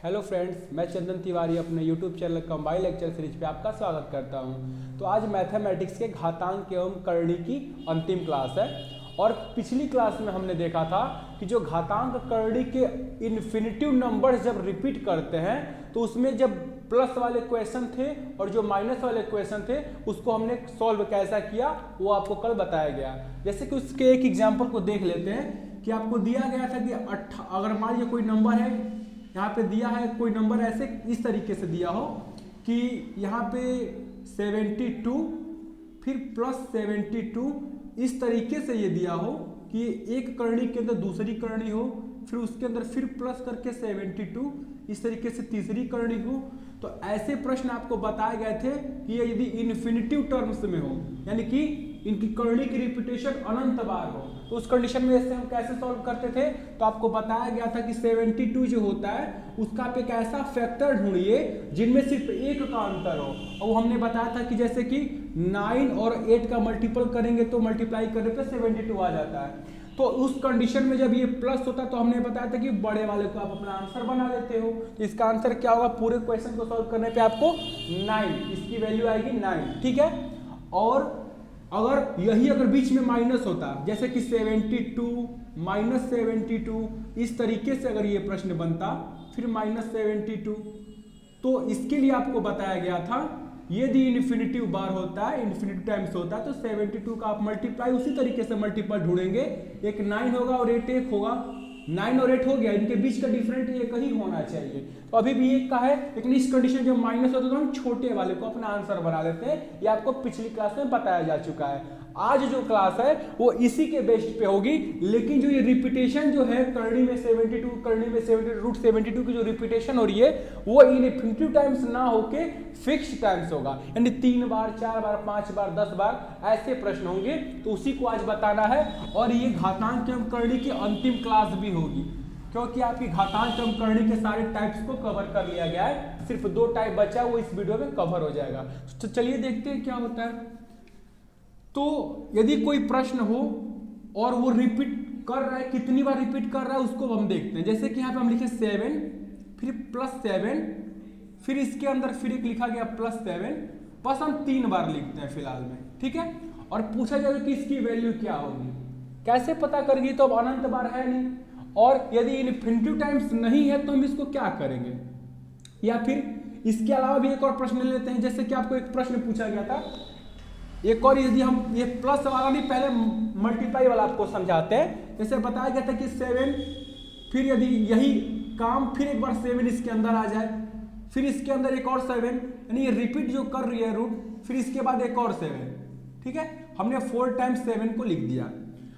Hello friends, मैं चंदन तिवारी अपने YouTube channel combined lecture series पे आपका स्वागत करता हूं। तो आज मैथमेटिक्स के घातांक एवं करणी की अंतिम क्लास है। और पिछली क्लास में हमने देखा था कि जो घातांक करणी के इन्फिनिटिव नंबर्स जब रिपीट करते हैं तो उसमें जब प्लस वाले क्वेश्चन थे और जो माइनस वाले क्वेश्चन थे उसको हमने सॉल्व कैसा किया वो आपको कल बताया गया। जैसे कि उसके एक एग्जाम्पल को देख लेते हैं कि आपको दिया गया था कि अगर मान लीजिए कोई नंबर है, यहाँ पे दिया है कोई नंबर ऐसे इस तरीके से दिया हो कि यहाँ पे 72 फिर प्लस 72 इस तरीके से ये दिया हो कि एक करनी के अंदर दूसरी करनी हो, फिर उसके अंदर फिर प्लस करके 72 इस तरीके से तीसरी करनी हो। तो ऐसे प्रश्न आपको बताए गए थे कि ये यदि इन्फिनिटिव टर्म्स में हो, यानी कि इनकी करनी की रिपीटेशन अनंत बार हो, तो उस कंडीशन में इससे हम कैसे सॉल्व करते थे। तो आपको बताया गया था कि 72 जो होता है उसका आप एक ऐसा फैक्टर ढूंढिए जिनमें सिर्फ एक का अंतर हो। और वो हमने बताया था कि जैसे कि 9 और 8 का मल्टीपल करेंगे तो मल्टीप्लाई करने पे 72 आ जाता है। तो उस कंडीशन में जब ये प्लस होता है तो हमने बताया था कि बड़े वाले को आप अपना आंसर बना लेते हो। तो इसका आंसर क्या होगा, पूरे क्वेश्चन को सॉल्व करने पे आपको 9, इसकी वैल्यू आएगी 9, ठीक है। और अगर यही अगर बीच में माइनस होता, जैसे कि 72 माइनस 72 इस तरीके से अगर ये प्रश्न बनता, फिर माइनस 72, तो इसके लिए आपको बताया गया था यदि इन्फिनिटिव बार होता है, इन्फिनिटिव टाइम्स होता है, तो 72 का आप मल्टीप्लाई उसी तरीके से मल्टीपल ढूंढेंगे। एक 9 होगा और 8 एक होगा, 9 और 8 हो गया, इनके बीच का डिफरेंट एक ही होना चाहिए। तो अभी भी एक का है, लेकिन इस कंडीशन जब माइनस होता है तो हम छोटे वाले को अपना आंसर बना लेते हैं। ये आपको पिछली क्लास में बताया जा चुका है। आज जो क्लास है वो इसी के बेस्ड पे होगी, लेकिन जो ये रिपीटेशन जो है करनी में 72 करनी में 72 रूट 72 की जो रिपीटेशन हो रही है वो इन्फिनिटिव टाइम्स ना होके फिक्स्ड टाइम्स होगा, यानी 3 बार 4 बार 5 बार 10 बार ऐसे प्रश्न होंगे। तो उसी को आज बताना है। और ये घातांक एवं करनी की अंतिम क्लास भी होगी, क्योंकि आपकी घातांक एवं करनी के सारे टाइप्स को कवर कर लिया गया है। सिर्फ 2 टाइप बचा वो इस वीडियो में कवर हो जाएगा। तो चलिए देखते हैं क्या होता है। तो यदि कोई प्रश्न हो और वो रिपीट कर रहा है, कितनी बार रिपीट कर रहा है उसको हम देखते हैं। जैसे कि यहाँ पे हम लिखे 7 फिर प्लस 7 फिर इसके अंदर फिर एक लिखा गया प्लस 7, बस हम 3 बार लिखते हैं फिलहाल में, ठीक है। और पूछा जाएगा कि इसकी वैल्यू क्या होगी, कैसे पता करेंगे, तो अब अनंत बार है नहीं। और यदि इन्फिनिटिव टाइम्स नहीं है तो हम इसको क्या करेंगे। या फिर इसके अलावा भी एक और प्रश्न ले लेते हैं। जैसे कि आपको एक प्रश्न पूछा गया था, एक और यदि हम ये प्लस वाला नहीं पहले मल्टीप्लाई वाला आपको समझाते हैं। जैसे बताया गया था कि 7 फिर यदि यही काम फिर एक बार 7 इसके अंदर आ जाए, फिर इसके अंदर एक और 7, यानी ये रिपीट जो कर रही है रूट, फिर इसके बाद एक और 7, ठीक है। हमने 4 टाइम्स 7 को लिख दिया।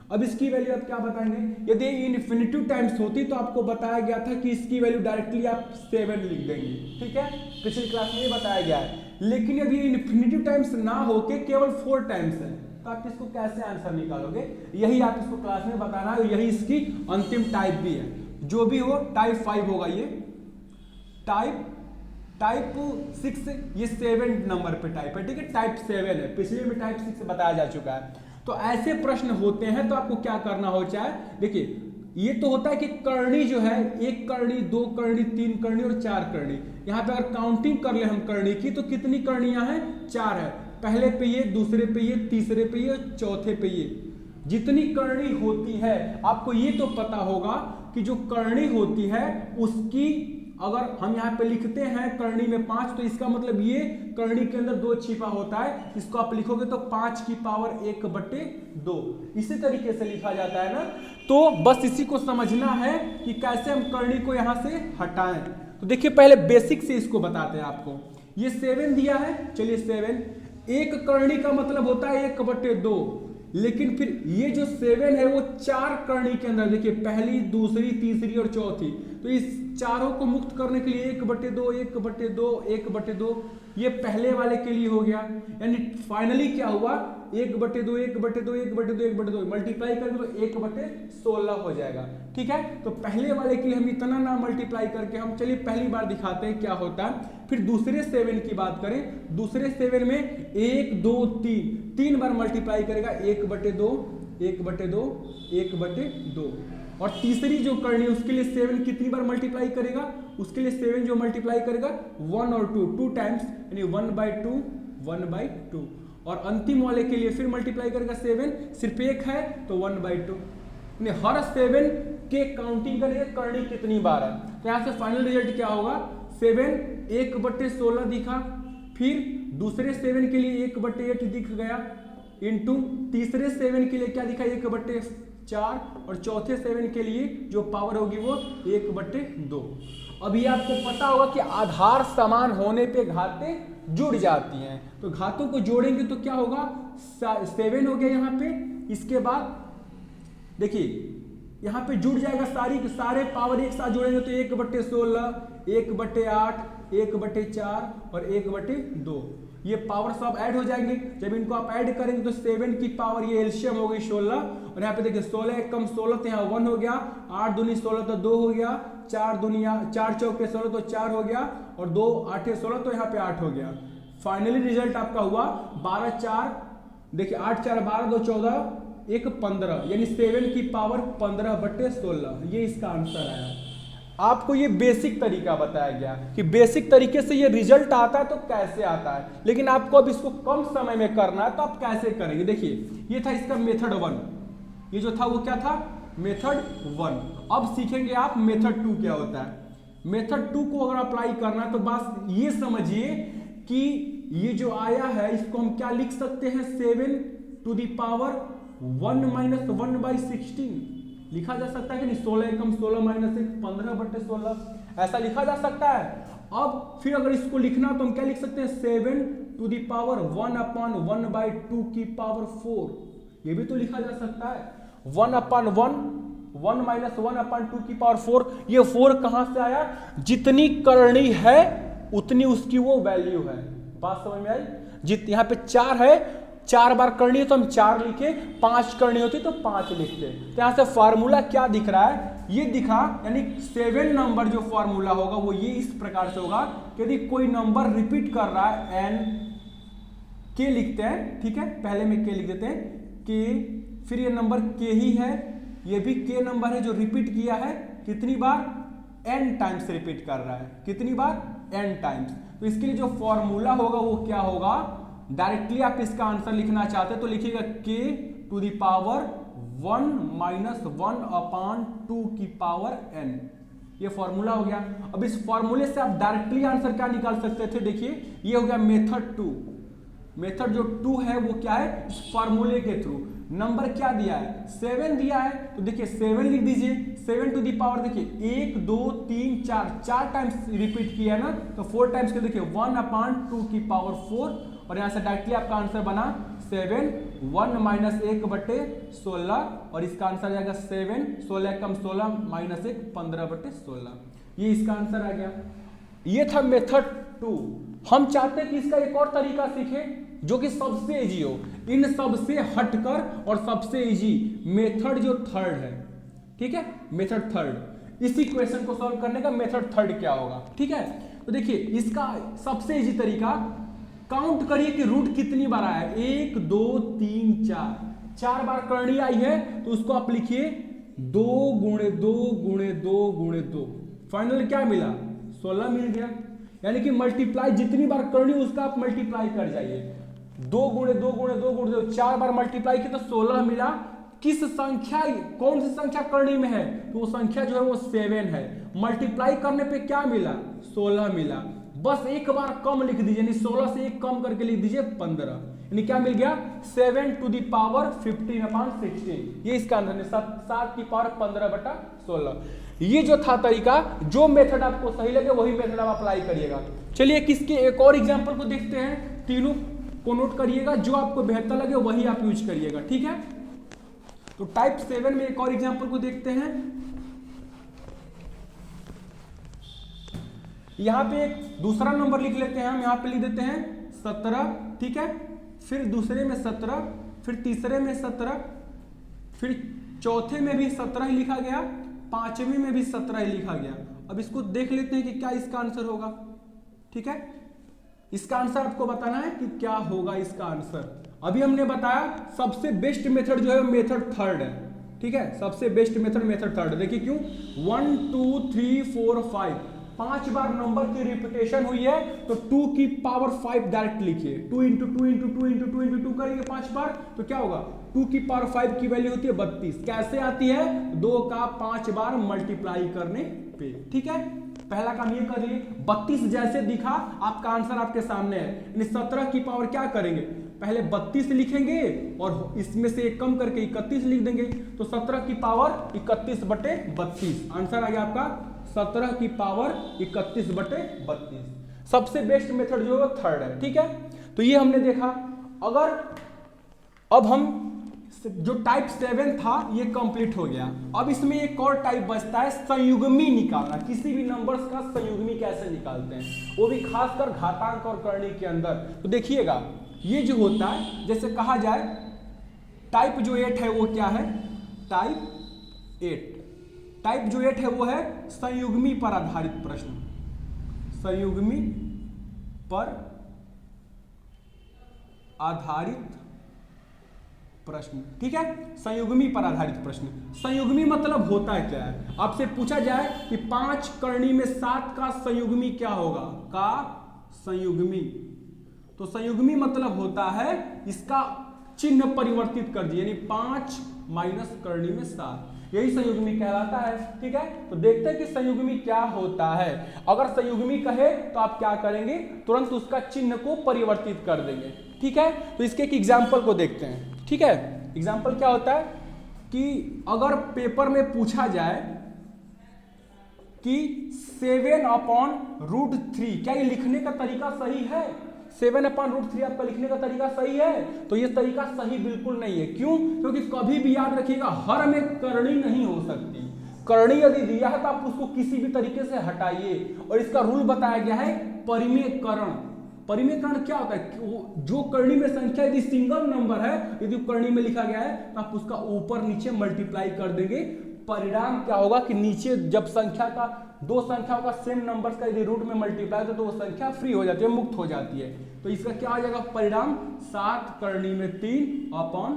अब इसकी वैल्यू आप क्या बताएंगे। यदि इन्फिनिटिव टाइम्स होती तो आपको बताया गया था कि इसकी वैल्यू डायरेक्टली आप 7 लिख देंगे, ठीक है। पिछली क्लास में ये बताया गया है। लेकिन यदि इन्फिनिटिव टाइम्स ना होके केवल 4 टाइम्स है तो आप इसको कैसे आंसर निकालोगे, यही आप इसको क्लास में बताना है। यही इसकी अंतिम टाइप भी है, जो भी हो टाइप 5 होगा। ये टाइप 6 ये 7 नंबर पे टाइप है, ठीक है। टाइप 7 है, पिछले में टाइप 6 बताया जा चुका है। तो ऐसे प्रश्न होते हैं तो आपको क्या करना हो, चाहे देखिए ये तो होता है कि करनी जो है 1 करनी 2 करनी 3 करनी और 4 करनी। यहाँ पे अगर काउंटिंग कर ले हम करनी की तो कितनी करनियां हैं, 4 है। पहले पे ये, दूसरे पे ये, तीसरे पे ये, चौथे पे ये। जितनी करनी होती है आपको ये तो पता होगा कि जो करनी होती है उसकी अगर हम यहाँ पे लिखते हैं करनी में 5 तो इसका मतलब ये करनी के अंदर 2 छिपा होता है। इसको आप लिखोगे तो 5 की पावर 1/2 इसी तरीके से लिखा जाता है ना। तो बस इसी को समझना है कि कैसे हम करनी को यहाँ से हटाएं। तो देखिए पहले बेसिक से इसको बताते हैं आपको। ये 7 दिया है, चलिए 7 एक करनी का मतलब होता है 1/2, लेकिन फिर ये जो 7 है वो 4 करनी के अंदर, देखिए पहली दूसरी तीसरी और चौथी, तो इस चारों को मुक्त करने के लिए 1/2 1/2 1/2 ये पहले वाले के लिए हो गया। यानी फाइनली क्या हुआ, 1/2 1/2 1/2 1/2 मल्टीप्लाई करेंगे तो 1/16 हो जाएगा, ठीक है। तो पहले वाले के लिए हम इतना ना मल्टीप्लाई करके हम चलिए पहली बार दिखाते हैं क्या होता है। फिर दूसरे 7 की बात करें, दूसरे 7 में 1 2 3 बार मल्टीप्लाई करेगा 1/2 1/2 1/2, और तीसरी जो करनी है उसके लिए 7 कितनी बार मल्टीप्लाई करेगा, उसके लिए 7 जो मल्टीप्लाई करेगा 1 और 2 टाइम्स, यानी 1/2 1/2। और अंतिम वाले के लिए फिर मल्टीप्लाई करेगा 7, सिर्फ एक है तो 1/2। हर 7 के काउंटिंग करेंगे करनी कितनी बार है। तो यहाँ से फाइनल रिजल्ट क्या होगा, 7 1/16 दिखा, फिर दूसरे 7 के लिए 1/8 दिख गया, इंटू तीसरे 7 के लिए क्या दिखा 1/4, और चौथे 7 के लिए जो पावर होगी वो 1/2। अभी आपको पता होगा कि आधार समान होने पे घातें जुड़ जाती हैं, तो घातों को जोड़ेंगे तो क्या होगा, 7 हो गया यहाँ पे। इसके बाद देखिए यहाँ पे जुड़ जाएगा सारे पावर एक साथ जोड़ेंगे तो 1/16, 1/8, 1/4 और 1/2, ये पावर सब ऐड हो जाएंगे। जब इनको आप ऐड करेंगे तो 7 की पावर ये एलसीएम हो गई 16, और यहाँ पे देखिए 16 1 कम 16 तो यहाँ 1 हो गया, 8 दूनी 16 तो 2 हो गया, 4 चौके 16 तो 4 हो गया, और 2 8 16 तो यहाँ पे 8 हो गया। फाइनली रिजल्ट आपका हुआ 12 4, देखिए 8 4 12 2 14 1 15, यानी 7 की पावर 15/16, ये इसका आंसर आया। आपको ये बेसिक तरीका बताया गया कि बेसिक तरीके से ये रिजल्ट आता है तो कैसे आता है, लेकिन आपको अब इसको कम समय में करना है तो आप कैसे करेंगे। देखिए ये था इसका मेथड 1, ये जो था वो क्या था, मेथड 1। अब सीखेंगे आप मेथड 2 क्या होता है। मेथड 2 को अगर अप्लाई करना है तो बस ये समझिए कि ये जो आया है इसको हम क्या लिख सकते हैं, 7 to the power 1 - 1/16 लिखा जा सकता है कि नहीं, 16 1 16 -1 15/16 ऐसा लिखा जा सकता है। अब फिर अगर इसको लिखना तो हम क्या लिख सकते हैं, 7 to the power 1/1/2 की पावर 4, ये भी तो लिखा जा सकता है। 1/1 1 - 1/2 की पावर 4, ये 4 कहां से आया, जितनी करनी है उतनी उसकी वो वैल्यू है। बात समझ में आई। यहाँ पे 4 है, 4 बार करनी है तो हम 4 लिखे, 5 करनी होती तो 5 लिखते। तो यहां से फार्मूला क्या दिख रहा है, ये दिखा, यानी 7 नंबर जो फार्मूला होगा वो ये इस प्रकार से होगा कि यदि कोई नंबर रिपीट कर रहा है, n के लिखते हैं, ठीक है, पहले में k लिख देते हैं, k, फिर ये नंबर k ही है, ये भी k नंबर है जो रिपीट किया है, कितनी बार, n टाइम्स रिपीट कर रहा है, कितनी बार, n टाइम्स। तो इसके लिए जो फॉर्मूला होगा वो क्या होगा, डायरेक्टली आप इसका आंसर लिखना चाहते हैं तो लिखिएगा k to the power 1 - 1/2 की पावर n, ये फॉर्मूला हो गया। अब इस फॉर्मूले से आप डायरेक्टली आंसर क्या निकाल सकते थे, देखिए ये हो गया मेथड 2। मेथड जो 2 है वो क्या है, इस फॉर्मूले के थ्रू नंबर क्या दिया है, 7 दिया है, तो देखिए 7 लिख दीजिए, 7 to the power देखिए 1 2 3 4 टाइम्स रिपीट किया ना, तो 4 टाइम्स के देखिए 1/2 की पावर 4, और यहां से डायरेक्टली आपका आंसर बना 7 1 - 1/16, और इसका आंसर आ जाएगा 7 16 कम 16 -1 15/16, ये इसका आंसर आ गया। ये था मेथड 2। हम चाहते हैं कि इसका एक और तरीका सीखें जो कि सबसे इजी हो, इन सबसे हटकर और सबसे इजी मेथड जो 3rd है, ठीक है, मेथड 3rd, इसी क्वेश्चन को सॉल्व करने का मेथड 3rd क्या होगा, ठीक है। तो देखिए इसका सबसे इजी तरीका, काउंट करिए कि रूट कितनी बार आया है, 1 2 3 4 बार करनी आई है, तो उसको आप लिखिए 2 × 2 × 2 × 2, फाइनल क्या मिला, 16 मिल गया। यानी कि मल्टीप्लाई जितनी बार करनी उसका आप मल्टीप्लाई कर जाइए, 2 × 2 × 2 × 2 4 बार मल्टीप्लाई किया तो 16 मिला। किस संख्या, कौन सी संख्या करनी में है, तो वो संख्या जो है वो 7 है, मल्टीप्लाई करने पे क्या मिला, 16 मिला। बस एक बार कम लिख दीजिए, यानी 16 से एक कम करके लिख दीजिए 15, यानी क्या मिल गया, 7 to the power 15/16, ये इसका आंसर है, 7 की पावर 15/16। ये जो था तरीका, जो मेथड आपको सही लगे वही मेथड आप अप्लाई करिएगा। चलिए किसके एक और एग्जांपल को देखते हैं, तीनों को नोट करिएगा, जो आपको बेहतर लगे वही आप यूज करिएगा, ठीक है। तो टाइप 7 में एक और एग्जांपल को देखते हैं। यहां पे एक दूसरा नंबर लिख लेते हैं हम, यहां पे लिख देते हैं 17, ठीक है, फिर दूसरे में 17, फिर तीसरे में 17, फिर चौथे में भी 17 ही लिखा गया, पांचवें में भी 17 ही लिखा गया। अब इसको देख लेते हैं कि क्या इसका आंसर होगा, ठीक है। इसका आंसर आपको बताना है कि क्या होगा इसका आंसर। अभी हमने बताया सबसे बेस्ट मेथड जो है मेथड 3rd है, ठीक है, सबसे बेस्ट मेथड थर्ड। देखिए क्यों, 1 2 3 4 5 5 बार नंबर की रिपीटेशन हुई है तो 2 की पावर 5 डायरेक्ट लिखिए। 2 इंटू 2 इंटू 2 इंटू 2 इंटू 2 करेंगे 5 बार तो क्या होगा, 2 की पावर 5 की वैल्यू होती है 32। कैसे आती है, 2 का 5 बार मल्टीप्लाई करने पे। ठीक है, पहला काम ये कर लिए, 32 जैसे दिखा आपका आंसर आपके सामने है। 17 की पावर क्या करेंगे, पहले 32 लिखेंगे और इसमें से एक कम करके 31 लिख देंगे तो 17 की पावर 31/32। आंसर आ गया आपका 17 की पावर 31/32। सबसे बेस्ट मेथड जो है थर्ड है। ठीक है, तो ये हमने देखा। अगर अब हम जो टाइप 7 था ये कंप्लीट हो गया। अब इसमें एक और टाइप बचता है संयुग्मी निकालना। किसी भी नंबर्स का संयुग्मी कैसे निकालते हैं, वो भी खासकर घातांक और करणी के अंदर। तो देखिएगा ये जो होता है, जैसे कहा जाए टाइप जो 8 है वो क्या है, टाइप 8। टाइप जो 8 है वो है संयुग्मी पर आधारित प्रश्न। संयुग्मी पर आधारित प्रश्न। ठीक है, संयुग्मी पर आधारित प्रश्न। संयुग्मी मतलब होता है क्या है, आपसे पूछा जाए कि 5 करणी में 7 का संयुग्मी क्या होगा, का संयुग्मी। तो संयुग्मी मतलब होता है इसका चिन्ह परिवर्तित कर दिए, यानी 5 माइनस करणी में 7, यही संयुग्मी कहलाता है। ठीक है, तो देखते हैं कि संयुग्मी क्या होता है। अगर संयुग्मी कहे तो आप क्या करेंगे, तुरंत उसका चिन्ह को परिवर्तित कर देंगे। ठीक है, तो इसके एक एग्जाम्पल को देखते हैं। ठीक है, एग्जाम्पल क्या होता है कि अगर पेपर में पूछा जाए कि 7/√3, क्या ये लिखने का तरीका सही है, 7/√3 आपका लिखने का तरीका सही है, तो ये तरीका सही बिल्कुल नहीं है। क्यों, क्योंकि कभी भी याद रखिएगा हर में करणी नहीं हो सकती। करणी यदि दिया है तो आप उसको किसी भी तरीके से हटाइए, और इसका रूल बताया गया है परिमेयकरण। परिमेयकरण क्या होता है, जो करणी में संख्या यदि सिंगल नंबर है, यदि करणी में लिखा गया है तो आप उसका ऊपर नीचे मल्टीप्लाई कर देंगे। परिणाम क्या होगा कि नीचे जब संख्या का, दो संख्याओं का सेम नंबर्स का यदि रूट में मल्टीप्लाई होता है तो वो संख्या फ्री हो जाती है, मुक्त हो जाती है। तो इसका क्या आ जाएगा परिणाम, 7 करणी में 3/3।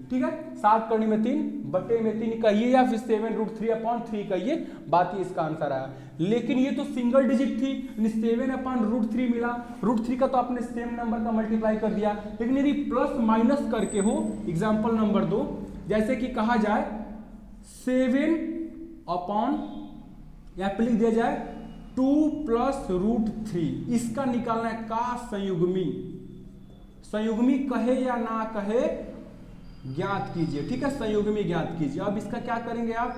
ठीक है, 7 करणी में 3/3 कहिए या फिर 7√3/3 कहिए, बात ही इसका आंसर आया। लेकिन ये तो सिंगल डिजिट थी, 7/√3 मिला, √3 का तो आपने सेम नंबर का मल्टीप्लाई कर दिया। लेकिन यदि प्लस माइनस करके हो, एग्जाम्पल नंबर 2, जैसे कि कहा जाए 7 या लिख दिया जाए 2 + √3, इसका निकालना है का संयुग्मी। संयुग्मी कहे या ना कहे ज्ञात कीजिए। ठीक है, संयुग्मी ज्ञात कीजिए। अब इसका क्या करेंगे आप,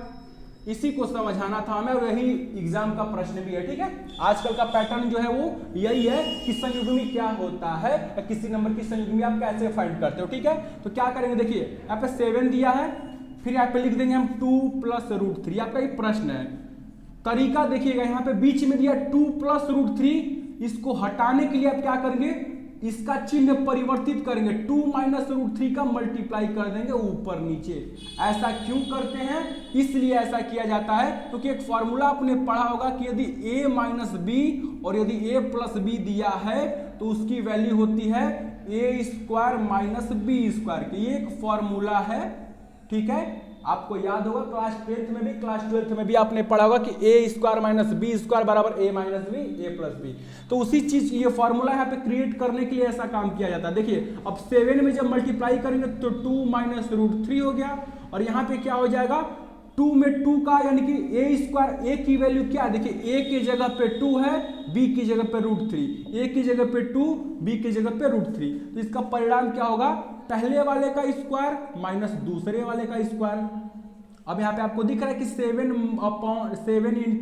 इसी को समझाना था हमें, और यही एग्जाम का प्रश्न भी है। ठीक है, आजकल का पैटर्न जो है वो यही है कि संयुग्मी क्या होता है या किसी नंबर की संयुग्मी आप कैसे फाइंड करते हो। ठीक है, तो क्या करेंगे, देखिए यहाँ पे 7 दिया है, फिर यहाँ पे लिख देंगे हम 2 + √3। आपका ये प्रश्न है, तरीका देखिएगा यहाँ पे बीच में दिया 2 + √3, इसको हटाने के लिए आप क्या करेंगे, इसका चिन्ह परिवर्तित करेंगे, 2 - √3 का मल्टीप्लाई कर देंगे ऊपर नीचे। ऐसा क्यों करते हैं, इसलिए ऐसा किया जाता है क्योंकि एक फॉर्मूला आपने पढ़ा होगा कि यदि a - b और यदि a + b दिया है तो उसकी वैल्यू होती है a² - b² की। ये एक फॉर्मूला है। ठीक है, आपको याद होगा क्लास 10th में भी, क्लास 12th में भी आपने पढ़ा होगा कि a² - b² बराबर a - b, a + b। तो उसी चीज, ये फॉर्मूला यहाँ पे क्रिएट करने के लिए ऐसा काम किया जाता है। देखिए अब 7 में जब मल्टीप्लाई करेंगे तो 2 - √3 हो गया, और यहाँ पे क्या हो जाएगा, 2 में 2 का यानी कि a² a की वैल्यू क्या है, देखिए a की जगह पे 2 है, b की जगह पे √3, a की जगह पे 2, b की जगह पे √3। तो इसका परिणाम क्या होगा, पहले वाले का स्क्वायर माइनस दूसरे वाले का स्क्वायर। अब यहाँ पे आपको दिख रहा है कि 7 ×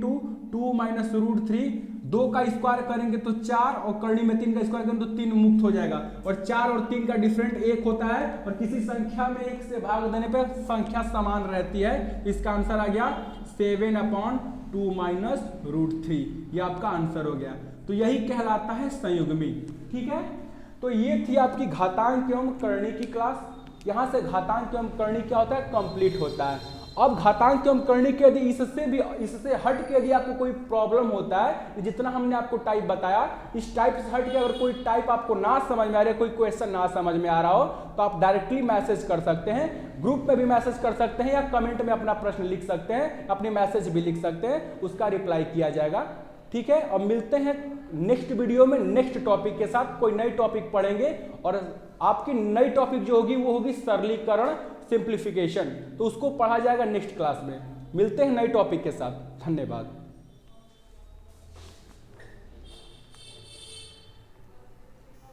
2 - √3, 2 का स्क्वायर करेंगे तो 4, और करणी में 3 का स्क्वायर करेंगे तो 3 मुक्त हो जाएगा, और 4 और 3 का डिफरेंट 1 होता है, और किसी संख्या में 1 से भाग देने पे संख्या समान रहती है। इसका आंसर आ गया 7/2 - √3, ये आपका आंसर हो गया। तो यही कहलाता है संयुग्मी। ठीक है, तो ये थी आपकी घातांक एवं करणी की क्लास। यहाँ से घातांक एवं करणी क्या होता है, कंप्लीट होता है। अब घातांक एवं करणी के यदि इससे हट के यदि आपको कोई प्रॉब्लम होता है, जितना हमने आपको टाइप बताया, इस टाइप से हट के अगर कोई टाइप आपको ना समझ में आ रहा है, कोई क्वेश्चन ना समझ में आ रहा हो, तो आप डायरेक्टली मैसेज कर सकते हैं, ग्रुप में भी मैसेज कर सकते हैं, या कमेंट में अपना प्रश्न लिख सकते हैं, अपनी मैसेज भी लिख सकते हैं, उसका रिप्लाई किया जाएगा। ठीक है, अब मिलते हैं नेक्स्ट वीडियो में नेक्स्ट टॉपिक के साथ, कोई नई टॉपिक पढ़ेंगे, और आपकी नई टॉपिक जो होगी वो होगी सरलीकरण, सिंप्लीफिकेशन, तो उसको पढ़ा जाएगा नेक्स्ट क्लास में। मिलते हैं नए टॉपिक के साथ, धन्यवाद।